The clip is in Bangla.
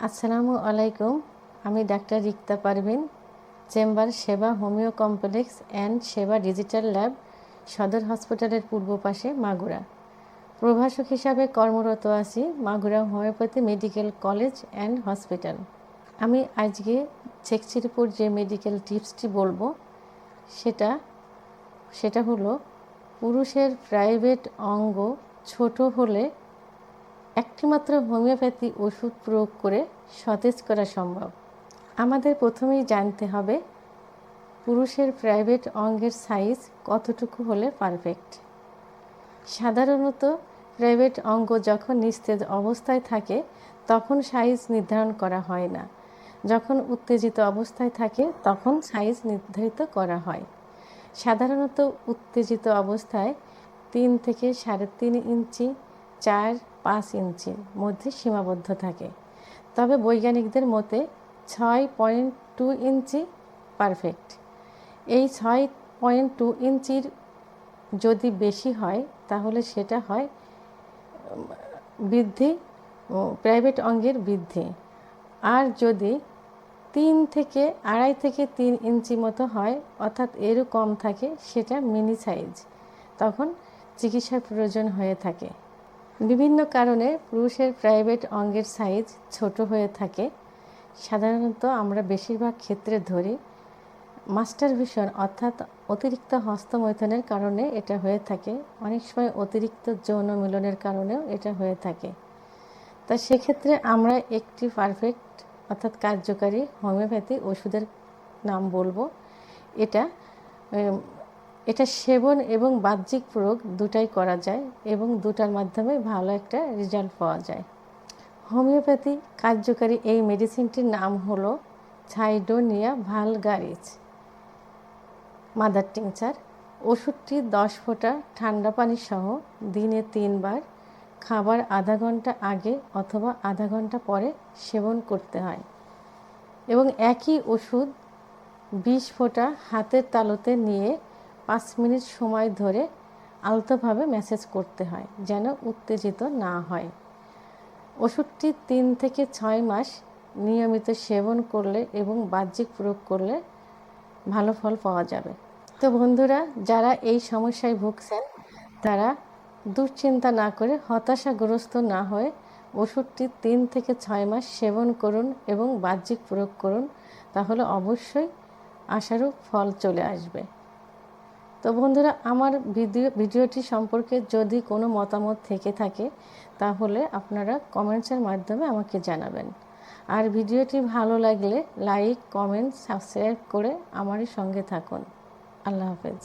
আসসালামু আলাইকুম। আমি ডাক্তার রিক্তা পারভিন, চেম্বার সেবা হোমিও কমপ্লেক্স অ্যান্ড সেবা ডিজিটাল ল্যাব, সদর হসপিটালের পূর্ব পাশে, মাগুরা। প্রভাষক হিসাবে কর্মরত আছি Magura homeopathy medical college and hospital. আমি আজকে শেখচিরপুর যে মেডিকেল টিপসটি বলবো সেটা হলো পুরুষের প্রাইভেট অঙ্গ ছোট হলে একটিমাত্র হোমিওপ্যাথি ওষুধ প্রয়োগ করে সতেজ করা সম্ভব। আমাদের প্রথমেই জানতে হবে পুরুষের প্রাইভেট অঙ্গের সাইজ কতটুকু হলে পারফেক্ট। সাধারণত প্রাইভেট অঙ্গ যখন নিস্তেজ অবস্থায় থাকে তখন সাইজ নির্ধারণ করা হয় না, যখন উত্তেজিত অবস্থায় থাকে তখন সাইজ নির্ধারিত করা হয়। সাধারণত উত্তেজিত অবস্থায় 3 থেকে 3.5 ইঞ্চি, 4-5 ইঞ্চির মধ্যে সীমাবদ্ধ থাকে। তবে বৈজ্ঞানিকদের মতে 6.2 ইঞ্চি পারফেক্ট। এই 6.2 ইঞ্চির যদি বেশি হয় তাহলে সেটা হয় বৃদ্ধি, প্রাইভেট অঙ্গের বৃদ্ধি। আর যদি 2.5 থেকে 3 ইঞ্চি মতো হয়, অর্থাৎ এরও কম থাকে, সেটা মিনি সাইজ। তখন চিকিৎসার প্রয়োজন হয়ে থাকে। বিভিন্ন কারণে পুরুষের প্রাইভেট অঙ্গের সাইজ ছোট হয়ে থাকে। সাধারণত আমরা বেশিরভাগ ক্ষেত্রে ধরি মাস্টারবেশন অর্থাৎ অতিরিক্ত হস্তমৈথুনের কারণে এটা হয়ে থাকে। অনেক সময় অতিরিক্ত যৌন মিলনের কারণেও এটা হয়ে থাকে। তা সেক্ষেত্রে আমরা একটি পারফেক্ট অর্থাৎ কার্যকারী হোমিওপ্যাথি ওষুধের নাম বলবো। এটা সেবন এবং বাহ্যিক প্রয়োগ দুটাই করা যায় এবং দুটার মাধ্যমে ভালো একটা রেজাল্ট পাওয়া যায়। হোমিওপ্যাথি কার্যকারী এই মেডিসিনটির নাম হলো সাইডোনিয়া ভালগারিস মাদার টিংচার। ওষুধটি 10 ফোঁটা ঠান্ডা পানি সহ দিনে 3 বার খাবার আধা ঘন্টা আগে অথবা আধা ঘন্টা পরে সেবন করতে হয় এবং একই ওষুধ 20 ফোঁটা হাতের তালুতে নিয়ে 5 মিনিট সময় ধরে আলতোভাবে ম্যাসাজ করতে হয় যেন উত্তেজিত না হয়। ওষুধটি 3 থেকে 6 মাস নিয়মিত সেবন করলে এবং বাহ্যিক প্রয়োগ করলে ভালো ফল পাওয়া যাবে। তো বন্ধুরা, যারা এই সমস্যায় ভুগছেন তারা দুশ্চিন্তা না করে, হতাশাগ্রস্ত না হয়ে ওষুধটি 3 থেকে 6 মাস সেবন করুন এবং বাহ্যিক প্রয়োগ করুন, তাহলে অবশ্যই আশারূপ ফল চলে আসবে। তো বন্ধুরা, আমার ভিডিওটি সম্পর্কে যদি কোনো মতামত থেকে থাকে তাহলে আপনারা কমেন্টসের মাধ্যমে আমাকে জানাবেন। আর ভিডিওটি ভালো লাগলে লাইক, কমেন্ট, সাবস্ক্রাইব করে আমারই সঙ্গে থাকুন। আল্লাহ হাফেজ।